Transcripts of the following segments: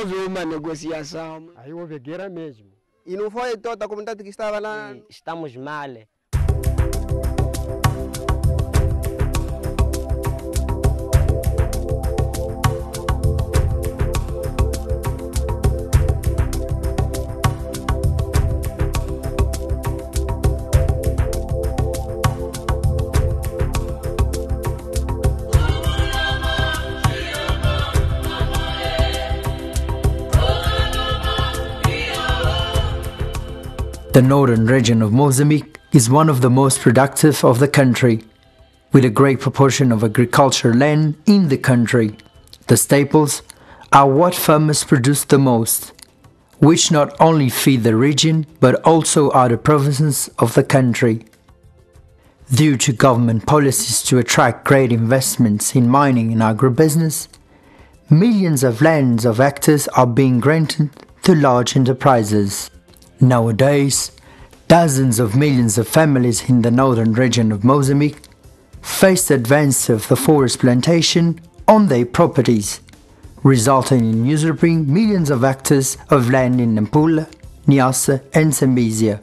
houve uma negociação. Aí houve guerra mesmo. E não foi toda a comunidade que estava lá? Estamos mal. The northern region of Mozambique is one of the most productive of the country, with a great proportion of agricultural land in the country. The staples are what farmers produce the most, which not only feed the region but also other provinces of the country. Due to government policies to attract great investments in mining and agribusiness, millions of lands of hectares are being granted to large enterprises. Nowadays, dozens of millions of families in the northern region of Mozambique face the advance of the forest plantation on their properties, resulting in usurping millions of hectares of land in Nampula, Niassa and Zambezia.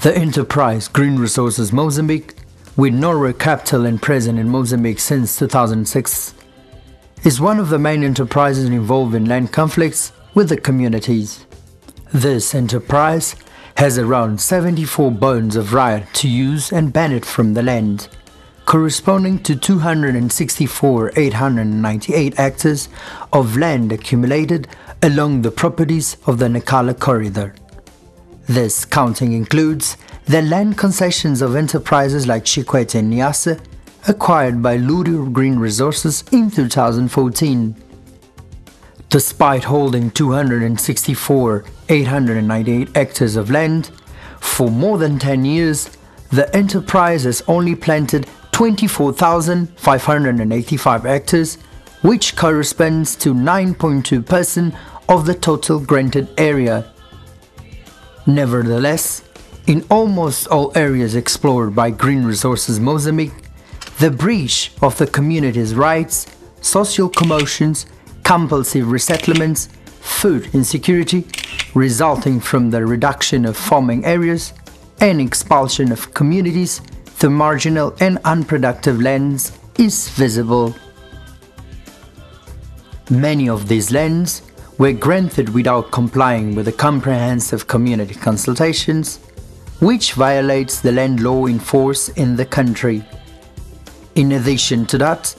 The enterprise Green Resources Mozambique, with Norway capital and present in Mozambique since 2006, is one of the main enterprises involved in land conflicts with the communities. This enterprise has around 74 bones of right to use and benefit from the land, corresponding to 264,898 hectares of land accumulated along the properties of the Nacala corridor. This counting includes the land concessions of enterprises like Chikwete and Niassa, acquired by Lurio Green Resources in 2014. Despite holding 264,898 hectares of land, for more than 10 years, the enterprise has only planted 24,585 hectares, which corresponds to 9.2% of the total granted area. Nevertheless, in almost all areas explored by Green Resources Mozambique, the breach of the community's rights, social commotions, compulsive resettlements, food insecurity, resulting from the reduction of farming areas and expulsion of communities to marginal and unproductive lands is visible. Many of these lands were granted without complying with the comprehensive community consultations, which violates the land law in force in the country. In addition to that,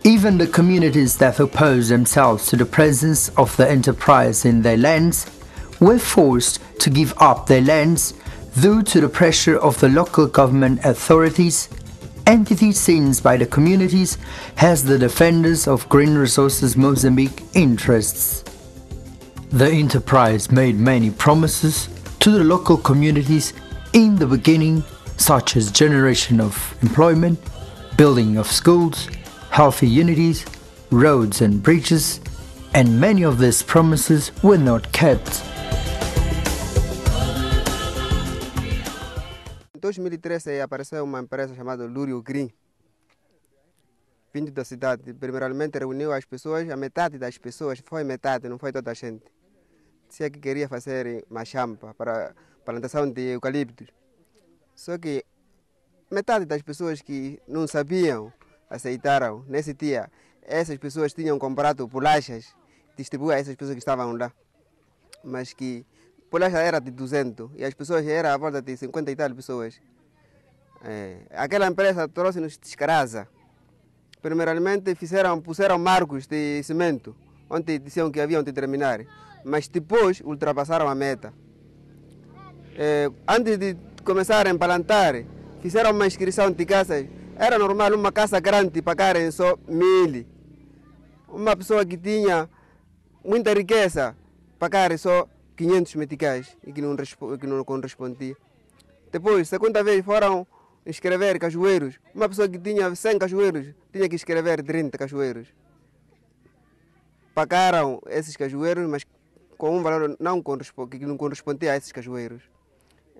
even the communities that oppose themselves to the presence of the enterprise in their lands were forced to give up their lands due to the pressure of the local government authorities, entities seen by the communities as the defenders of Green Resources Mozambique interests. The enterprise made many promises to the local communities in the beginning, such as generation of employment, building of schools, healthy unities, roads and bridges, and many of these promises were not kept. Em 2013 apareceu uma empresa chamada Lurio Green, vindo da cidade. Primeiramente reuniu as pessoas, a metade das pessoas, foi metade, não foi toda a gente. Dizia que queria fazer uma champa para plantação de eucaliptos. Só que metade das pessoas que não sabiam aceitaram. Nesse dia, essas pessoas tinham comprado bolachas, distribuíam a essas pessoas que estavam lá. Mas que bolacha era de 200 e as pessoas eram à volta de 50 e tal pessoas. Aquela empresa trouxe-nos descarasa. Primeiramente puseram marcos de cimento, onde diziam que haviam de terminar. Mas depois ultrapassaram a meta. Antes de começarem a plantar, fizeram uma inscrição de casas. Era normal uma casa grande pagarem só 1.000. Uma pessoa que tinha muita riqueza pagar só 500 meticais e que não correspondia. Depois, segunda vez, foram inscrever cajueiros. Uma pessoa que tinha 100 cajueiros tinha que escrever 30 cajueiros. Pagaram esses cajueiros, mas com um valor que não correspondia a esses cajueiros.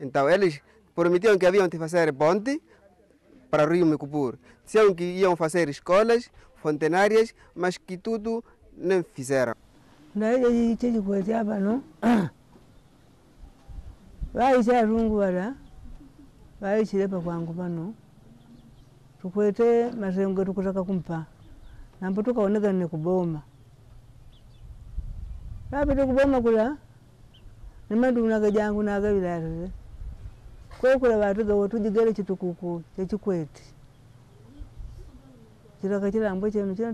Então, eles prometiam que haviam de fazer ponte para o rio Micupur. Diziam que iam fazer escolas, fontenárias, mas que tudo não fizeram. na ile chichi kwete hapa no waisha rungu wala waishilepa kwangu pano tukwete marengo tukutaka kumpa nambo tukaoneka ni kuboma baada kuboma kula ni mandu jangu naga bilare kwa kula watu gawo tujigere chitukuku chechikwete chiraka chirambo chenu chena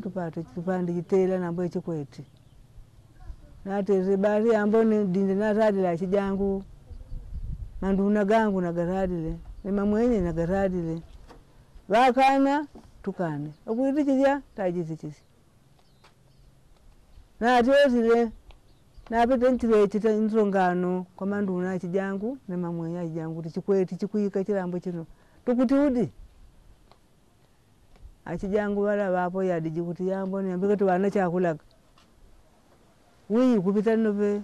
tupande chitela nambo chikwete nate bari ambo ni dinde na radila chijangu mandu gangu na garadile ni mamwenye na garadile wakana tukane okuiti chija tajiti chisi na atezile na pete ntire chita nzongano kwa mandu na chijangu ni mamwenye chijangu tichikweti chikuika chirambo chino tukuti udi achijangu wala wapo ya dijikuti yambo ni ambika tu wana chakulaga wii kupita nove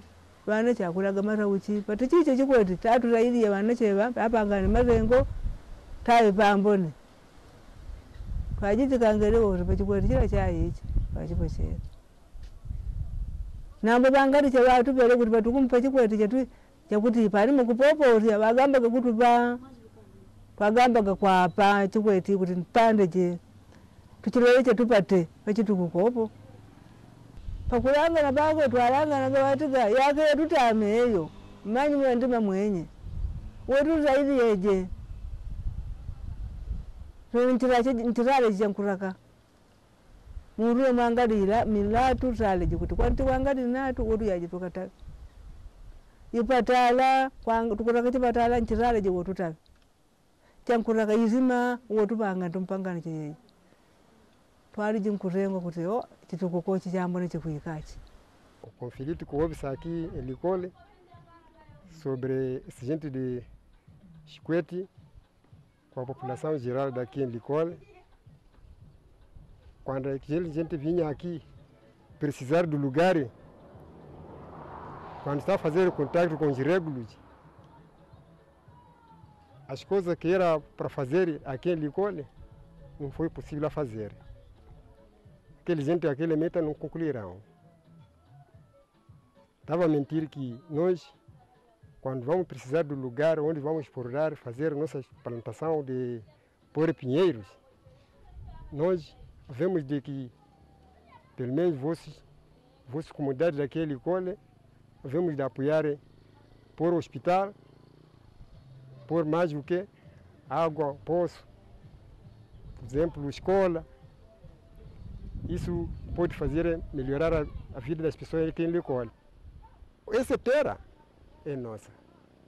wana chakulaga mara uchi pati chiche chikweti tatu zaidi ya wana cheva hapa ngani marengo tai pambone kwajiti kangere ore pachikweti chira chai ichi pachipochera nambo bangari che watu pele kuti patukumpa chikweti chetu chakuti pali mukupoporia bagamba kuti bagamba kwa pa chikweti kuti pande je tuchilele chetupate pachitukukopo pakulanga na bago twalanga na gawatiga yake tutame eyo manyi mwende mamwenye wetu zaidi yeje so ntirale jankuraka muru mangadira milatu tale jikuti kwanti wangadi natu wetu yaje tukata ipatala kwang tukuraka chipatala ntirale je wetu tale jankuraka izima wetu banga tumpangana cheje twali jinkurengo kuti o chitukuko chijambo nechikuikachi. O conflito que houve aqui em Licole sobre esse gente de Chiquete com a população geral daqui em Licole. Quando aquele gente vinha aqui precisar do lugar, quando está fazendo contato com os irregulares, as coisas que era para fazer aqui em Licole não foi possível fazer. Aquele gente, aquele meta não concluirão. Estava a mentir que nós, quando vamos precisar do lugar onde vamos explorar, fazer nossa plantação de pôr pinheiros, nós vemos de que, pelo menos vossas comunidades daquele cole, vemos de apoiar por hospital, por mais do que água, poço, por exemplo, escola. Isso pode fazer melhorar a vida das pessoas que em Licole. Essa terra é nossa.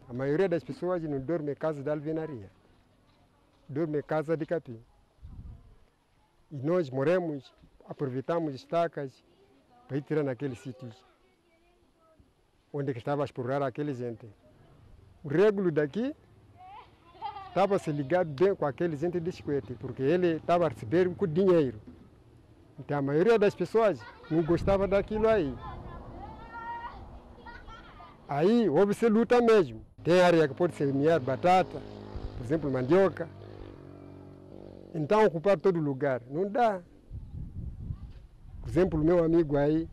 A maioria das pessoas não dorme em casa de alvenaria, dorme em casa de capim. E nós moramos, aproveitamos estacas para ir tirar naqueles sítios onde estava a explorar aquele gente. O regulo daqui estava se ligado bem com aquele gente de Chiquete, porque ele estava a receber com dinheiro. Então a maioria das pessoas não gostava daquilo aí. Aí houve-se luta mesmo. Tem área que pode semear batata, por exemplo, mandioca. Então ocupar todo lugar, não dá. Por exemplo, o meu amigo aí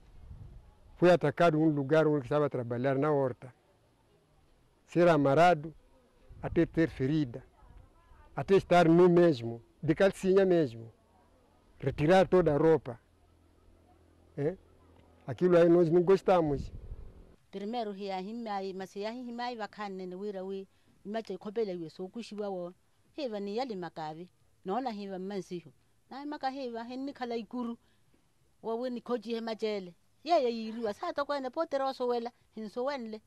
foi atacado em um lugar onde estava a trabalhar na horta. Ser amarrado até ter ferida, até estar nu mesmo, de calcinha mesmo. Retirar toda a roupa. Aquilo aí nós não gostamos. Primeiro himai, mas himai vakane ne wirawi, imache kopele weso kushiwa wo. Heva ni yali makavi, naona heva mansihu. Na maka heva henni kala ikuru. Wawe ni koji he majele. Yeye yiru asata kwene potero so wela, hinso wenle.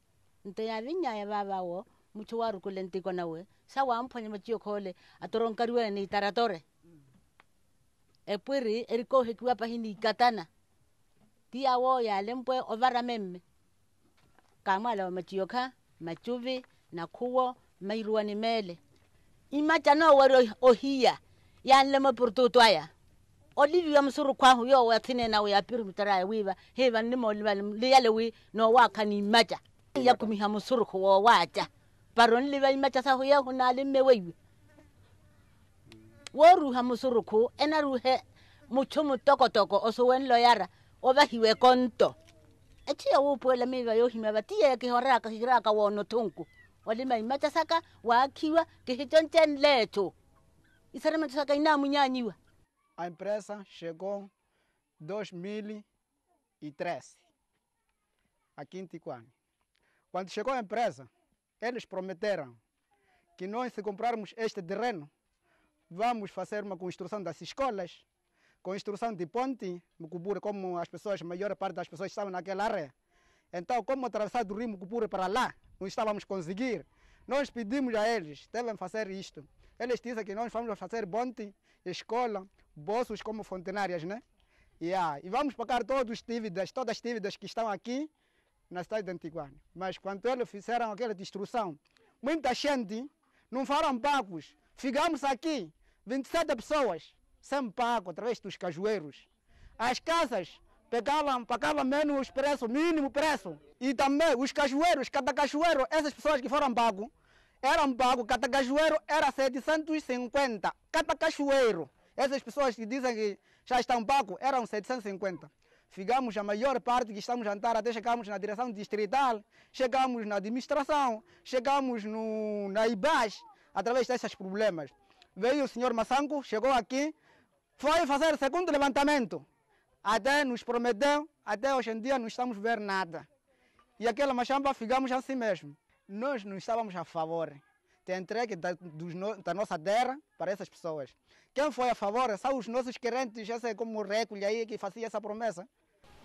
Nte ya vinya ya baba wo, mucho waru kulenti kona we. Sawa amponye machio kole, atoron kariwe ni taratore. Epwiri eriko hekiwa pahini katana. Tia wo ya lempwe ovara memme. Kamala wa machioka, machuvi, na kuwo, mairuani mele. Imacha no waro ohia, ya nlema purtutuaya. Olivia msuru kwa huyo wa tine na ya piru mtaraya wiva, heva nimo liyale wi no waka ni imacha. Ya kumiha msuru kwa wacha. Paron liva imacha sa huyo hunalime wewe. Woru hamusuruku enaruhe mucho mutoko toko osuwen loyara oba hiwe konto Atia upo la miva yo hima batia ke horaka hiraka wono tunku. Wale mai matasaka wa kiwa ke hitonten leto. Isara matasaka ina munyanyiwa. A empresa chegou em 2013, aqui em Tijuana. Quando chegou a empresa, eles prometeram que nós, se comprarmos este terreno, vamos fazer uma construção das escolas, construção de ponte, Mucupure, como as pessoas, a maior parte das pessoas estavam naquela área. Então, como atravessar do rio Mucupure para lá, não estávamos a conseguir. Nós pedimos a eles, devem fazer isto. Eles dizem que nós vamos fazer ponte, escola, bolsos como fontenárias, né? E vamos pagar todas as dívidas que estão aqui na cidade de Tijuana. Mas quando eles fizeram aquela destruição, muita gente não foram pagos. Ficamos aqui, 27 pessoas, sem pago, através dos cajueiros. As casas pagavam menos preço, mínimo preço. E também os cajueiros, cada cajueiro, essas pessoas que foram pagos, cada cajueiro era 750. Cada cajueiro. Essas pessoas que dizem que já estão pagos eram 750. Ficamos a maior parte que estamos a andar, até chegamos na direção distrital, chegamos na administração, chegamos na IBAS, através desses problemas. Veio o senhor Massanco, chegou aqui, foi fazer o segundo levantamento. Até nos prometeu, até hoje em dia não estamos a ver nada. E aquela machamba ficamos assim mesmo. Nós não estávamos a favor de entrega da nossa terra para essas pessoas. Quem foi a favor são os nossos querentes, já sei como o Recolhe aí que fazia essa promessa.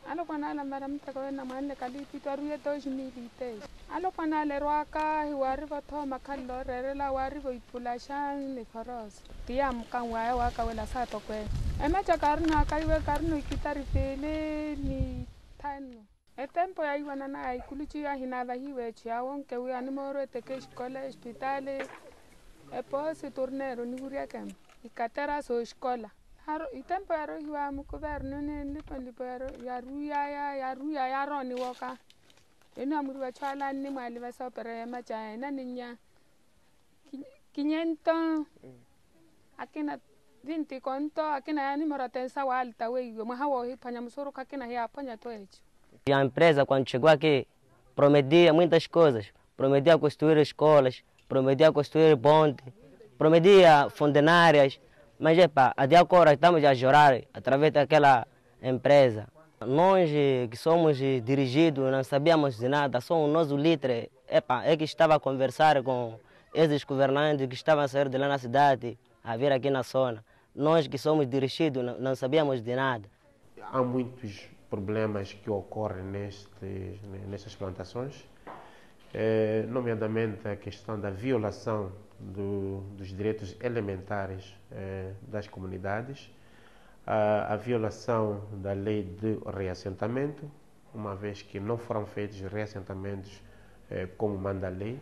Alo panala maram tako na manle kali pitoruye 2010. Alo panale roaka hiwari bato makalo rerela wari bo ipulashan le faros. Tiam kan wa ka wela sa to kwe. Ema chakarna kaiwe karno kitari pele ni tano. E tempo ya iwana na ikuluchi ya hinada hiwe chiawon ke wi animoro teke escola hospitale. E poi se tornero ni guriakam. Ikatera so escola. I tempo ero hiwa mukuverno ne lipo ero ya roni woka. Eno amuru chala ni mali va sopere macha na niña. 500 akina 20 konto akina ni moratensa walta we mahawo hipanya musoro kakina ya panya to echo. A empresa quando chegou aqui prometia muitas coisas, prometia construir escolas, prometia construir pontes, prometia fontenárias. Mas até agora estamos a chorar através daquela empresa. Nós que somos dirigidos, não sabíamos de nada, só o nosso líder é que estava a conversar com esses governantes que estavam a sair de lá na cidade, a vir aqui na zona. Nós que somos dirigidos não sabíamos de nada. Há muitos problemas que ocorrem nestas plantações, nomeadamente a questão da violação dos direitos elementares das comunidades, a violação da lei de reassentamento, uma vez que não foram feitos reassentamentos como manda a lei,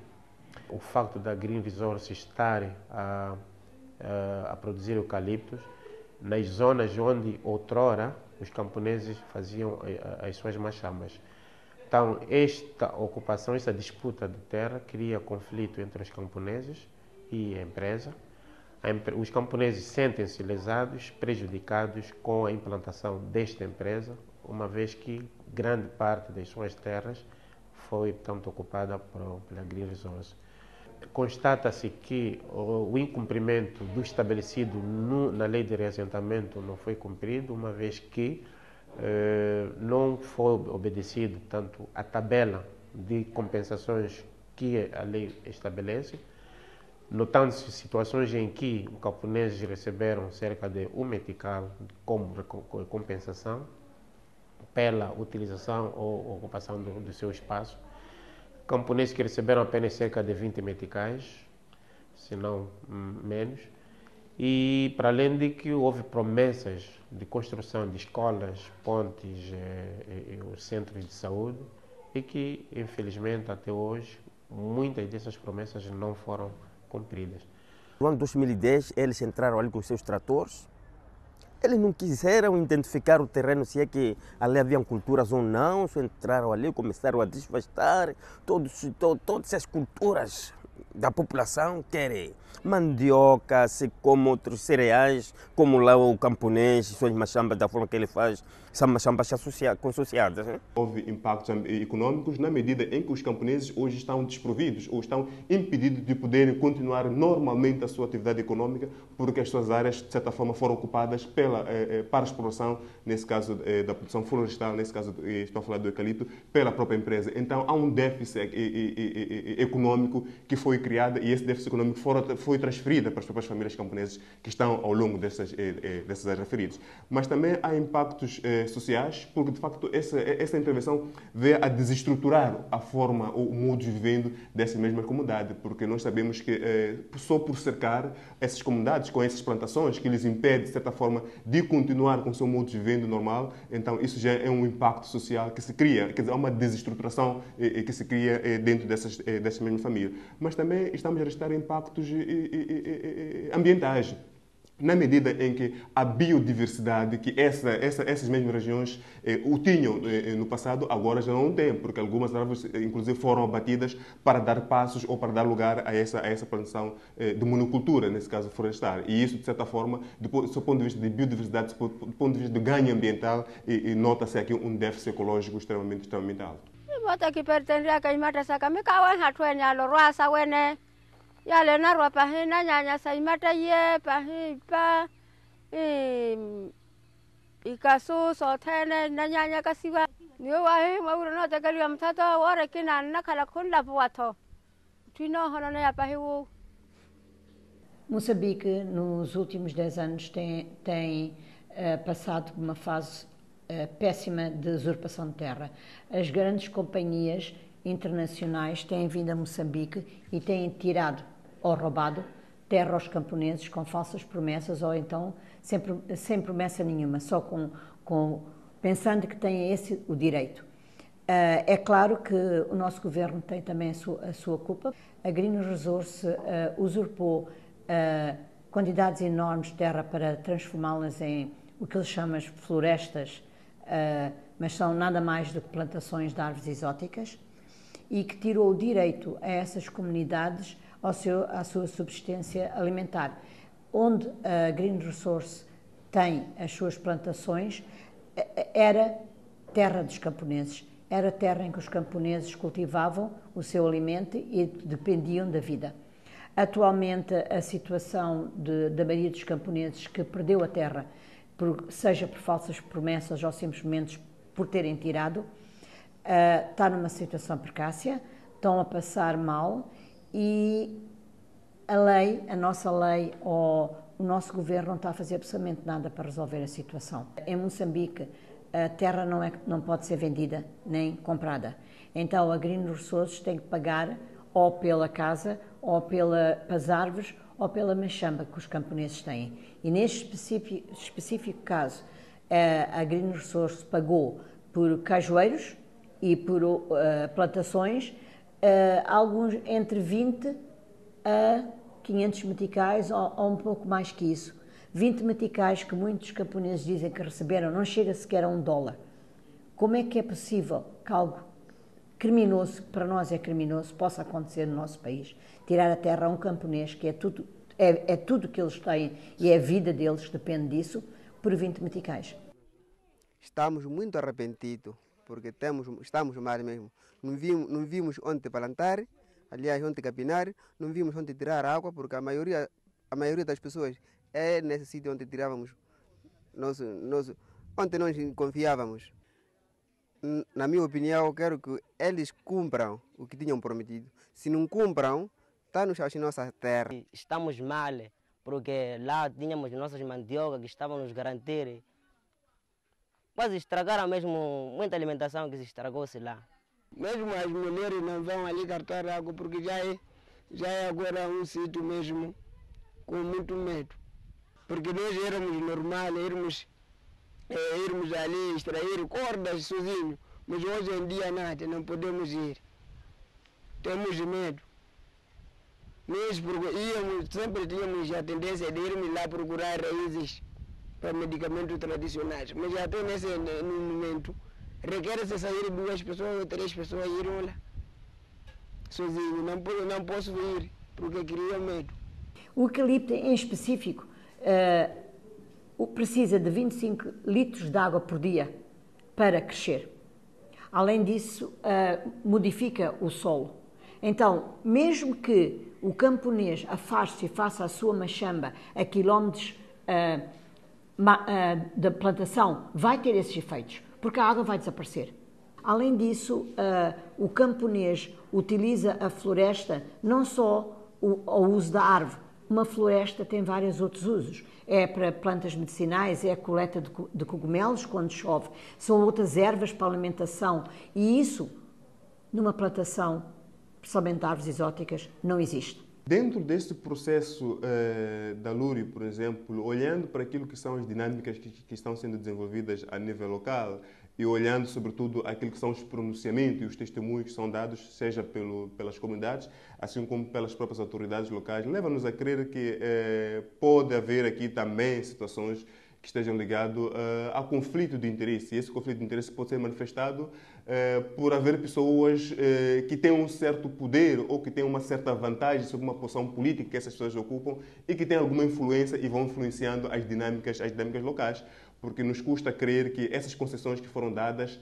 o facto da Green Resources estar a produzir eucaliptos nas zonas onde outrora os camponeses faziam as suas machambas. Então, esta ocupação, esta disputa de terra cria conflito entre os camponeses e a empresa. Os camponeses sentem-se lesados, prejudicados com a implantação desta empresa, uma vez que grande parte das suas terras foi, portanto, ocupada pela Green Resources. Constata-se que o incumprimento do estabelecido na lei de reassentamento não foi cumprido, uma vez que não foi obedecido tanto a tabela de compensações que a lei estabelece, notando-se situações em que os camponeses receberam cerca de 1 metical como compensação pela utilização ou ocupação do seu espaço. Camponeses que receberam apenas cerca de 20 meticais, se não menos. E para além de que houve promessas de construção de escolas, pontes e centros de saúde, e que infelizmente até hoje muitas dessas promessas não foram cumpridas. No ano 2010 eles entraram ali com seus tratores, eles não quiseram identificar o terreno, se é que ali haviam culturas ou não, só entraram ali, começaram a desvastar todas as culturas da população, querem mandioca, como outros cereais, como lá o camponês, suas machambas, da forma que ele faz, são baixas consociadas. Né? Houve impactos econômicos na medida em que os camponeses hoje estão desprovidos ou estão impedidos de poderem continuar normalmente a sua atividade econômica porque as suas áreas, de certa forma, foram ocupadas para a exploração, nesse caso da produção florestal, nesse caso estou a falar do eucalipto, pela própria empresa. Então há um déficit econômico que foi criado e esse déficit econômico foi transferido para as próprias famílias camponesas que estão ao longo dessas áreas referidas. Mas também há impactos sociais, porque de facto essa intervenção veio a desestruturar a forma, o modo de vivendo dessa mesma comunidade, porque nós sabemos que só por cercar essas comunidades com essas plantações que lhes impede, de certa forma, de continuar com o seu modo de vivendo normal, então isso já é um impacto social que se cria, quer dizer, há uma desestruturação que se cria dentro dessas mesmas famílias. Mas também estamos a registrar impactos ambientais, na medida em que a biodiversidade que essas mesmas regiões o tinham no passado, agora já não tem, porque algumas árvores, inclusive, foram abatidas para dar passos ou para dar lugar a essa plantação de monocultura, nesse caso florestal. E isso, de certa forma, do ponto de vista de biodiversidade, do ponto de vista de ganho ambiental, nota-se aqui um déficit ecológico extremamente alto. Bota que pertence a quem mata essa camisa, hatuene aloroasa wene. Yale na ropa hina nyanya sai mata ye pa ikasu so tene na nyanya kasiwa niyo wahi mauro no takali mtato wore kina nakala kunda puato tino hono na pahiu. Moçambique nos últimos 10 anos tem passado por uma fase péssima de usurpação de terra. As grandes companhias internacionais têm vindo a Moçambique e têm tirado ou roubado terra aos camponeses com falsas promessas ou então sem promessa nenhuma, só pensando que têm esse o direito. É claro que o nosso governo tem também a sua culpa. A Green Resource usurpou quantidades enormes de terra para transformá-las em o que eles chamam de florestas, mas são nada mais do que plantações de árvores exóticas, e que tirou o direito a essas comunidades à sua subsistência alimentar. Onde a Green Resource tem as suas plantações, era terra dos camponeses, era terra em que os camponeses cultivavam o seu alimento e dependiam da vida. Atualmente, a situação da maioria dos camponeses que perdeu a terra, seja por falsas promessas ou simplesmente por terem tirado, está numa situação precária, estão a passar mal e a nossa lei ou o nosso governo não está a fazer absolutamente nada para resolver a situação. Em Moçambique, a terra não pode ser vendida nem comprada. Então a Green Resources tem que pagar ou pela casa, ou pelas árvores, ou pela machamba que os camponeses têm. E neste específico caso, a Green Resources pagou por cajueiros e por plantações, alguns entre 20 a 500 meticais ou um pouco mais que isso. 20 meticais que muitos camponeses dizem que receberam, não chega sequer a $1. Como é que é possível que algo criminoso, que para nós é criminoso, possa acontecer no nosso país? Tirar a terra a um camponês, que é tudo que eles têm e é a vida deles, depende disso, por 20 meticais. Estamos muito arrependidos, porque estamos mal mesmo. Não vimos onde plantar, aliás, onde capinar, não vimos onde tirar água, porque a maioria das pessoas é nesse sítio onde tirávamos, onde nós confiávamos. Na minha opinião, eu quero que eles cumpram o que tinham prometido. Se não cumpram, está-nos a nossa terra. Estamos mal, porque lá tínhamos nossas mandioca que estavam nos garantir. Quase estragaram mesmo muita alimentação que se estragou-se lá. Mesmo as mulheres não vão ali cartar água, porque já é agora um sítio mesmo com muito medo. Porque nós éramos normal, irmos ali extrair cordas sozinhos, mas hoje em dia nada, não podemos ir. Temos medo. Nós sempre tínhamos a tendência de irmos lá procurar raízes para medicamentos tradicionais, mas já até nesse momento requer-se sair 2 pessoas ou 3 pessoas e irem lá sozinho. Não posso ir porque queria medo. O eucalipto em específico precisa de 25 litros de água por dia para crescer. Além disso, modifica o solo. Então, mesmo que o camponês afaste-se e faça a sua machamba a quilómetros da plantação, vai ter esses efeitos, porque a água vai desaparecer. Além disso, o camponês utiliza a floresta não só ao uso da árvore. Uma floresta tem vários outros usos. É para plantas medicinais, é a coleta de cogumelos quando chove, são outras ervas para alimentação. E isso, numa plantação, principalmente de árvores exóticas, não existe. Dentro deste processo da Lúrio, por exemplo, olhando para aquilo que são as dinâmicas que estão sendo desenvolvidas a nível local e olhando, sobretudo, aquilo que são os pronunciamentos e os testemunhos que são dados, seja pelas comunidades, assim como pelas próprias autoridades locais, leva-nos a crer que pode haver aqui também situações que estejam ligadas a conflito de interesse. E esse conflito de interesse pode ser manifestado por haver pessoas que têm um certo poder ou que têm uma certa vantagem sobre uma posição política que essas pessoas ocupam e que têm alguma influência e vão influenciando as dinâmicas locais. Porque nos custa crer que essas concessões que foram dadas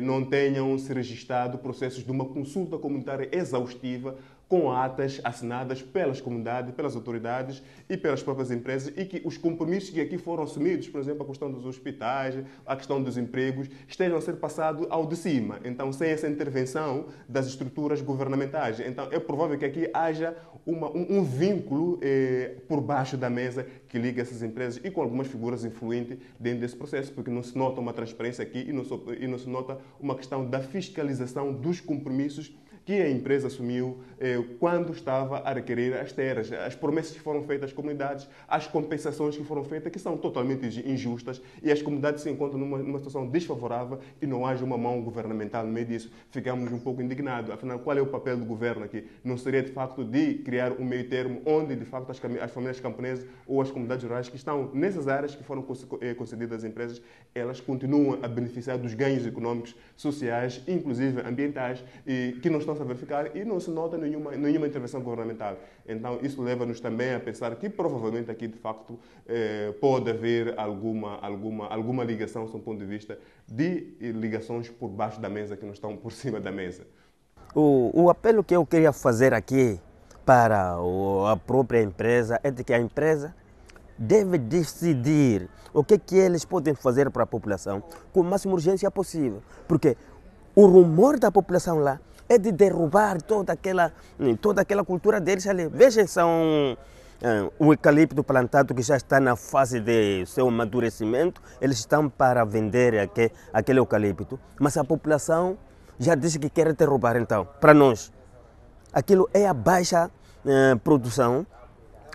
não tenham se registrado processos de uma consulta comunitária exaustiva com atas assinadas pelas comunidades, pelas autoridades e pelas próprias empresas e que os compromissos que aqui foram assumidos, por exemplo, a questão dos hospitais, a questão dos empregos, estejam a ser passados ao de cima. Então, sem essa intervenção das estruturas governamentais. Então, é provável que aqui haja um vínculo por baixo da mesa que liga essas empresas e com algumas figuras influentes dentro desse processo, porque não se nota uma transparência aqui e não se nota uma questão da fiscalização dos compromissos que a empresa assumiu quando estava a requerer as terras, as promessas que foram feitas às comunidades, as compensações que foram feitas, que são totalmente injustas, e as comunidades se encontram numa situação desfavorável e não haja uma mão governamental no meio disso. Ficamos um pouco indignados. Afinal, qual é o papel do governo aqui? Não seria, de facto, de criar um meio termo onde, de facto, as famílias camponesas ou as comunidades rurais que estão nessas áreas que foram concedidas às empresas, elas continuam a beneficiar dos ganhos econômicos, sociais, inclusive ambientais, e que não estão a verificar e não se nota nenhuma intervenção governamental. Então, isso leva-nos também a pensar que provavelmente aqui, de facto, pode haver alguma ligação, do ponto de vista de ligações por baixo da mesa que não estão por cima da mesa. O apelo que eu queria fazer aqui para a própria empresa é de que a empresa deve decidir o que eles podem fazer para a população com a máxima urgência possível, porque o rumor da população lá é de derrubar toda aquela cultura deles ali. Vejam, são o eucalipto plantado que já está na fase de seu amadurecimento, eles estão para vender aquele eucalipto, mas a população já disse que quer derrubar. Então, para nós, aquilo é a baixa produção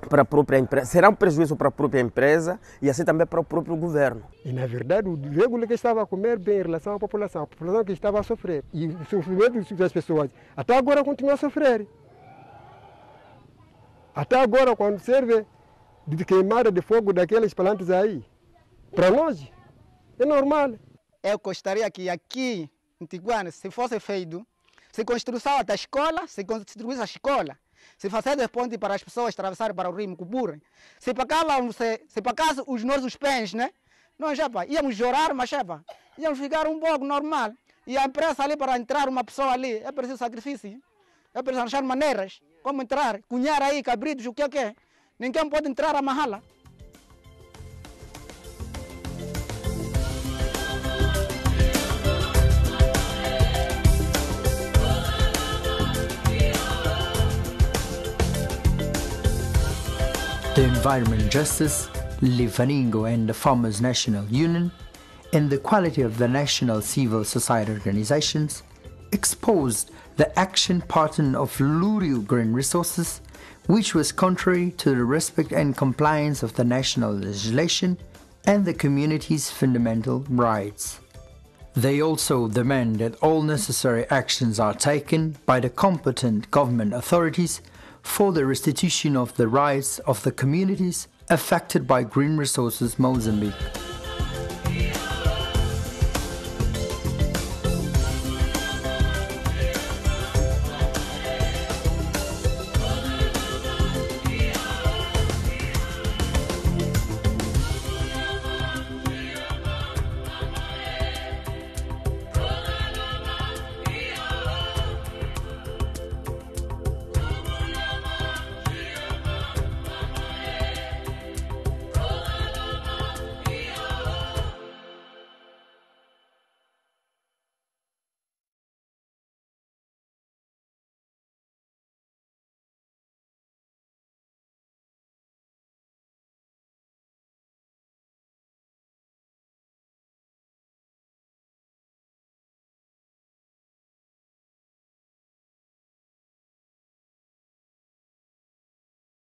para a própria empresa, será um prejuízo para a própria empresa e assim também para o próprio governo. E na verdade o regulo que estava a comer bem em relação à população que estava a sofrer. E o sofrimento das pessoas até agora continua a sofrer. Até agora, quando serve de queimada de fogo daqueles plantas aí, para nós é normal. Eu gostaria que aqui em Tijuana, se fosse feito, se construção da escola, se construísse a escola, se fazer ponte para as pessoas atravessarem para o rio Mucubura, se para cá os nossos pés, né? Nós íamos chorar, mas íamos ficar um pouco normal. E a empresa ali, para entrar uma pessoa ali, é preciso sacrifício. É preciso achar maneiras, como entrar, cunhar aí, cabritos, o que é. Ninguém pode entrar a mahala. The Environment Justice, Lifaningo and the Farmers National Union, and the quality of the national civil society organizations exposed the action pattern of Lúrio Green Resources, which was contrary to the respect and compliance of the national legislation and the community's fundamental rights. They also demand that all necessary actions are taken by the competent government authorities for the restitution of the rights of the communities affected by Green Resources Mozambique.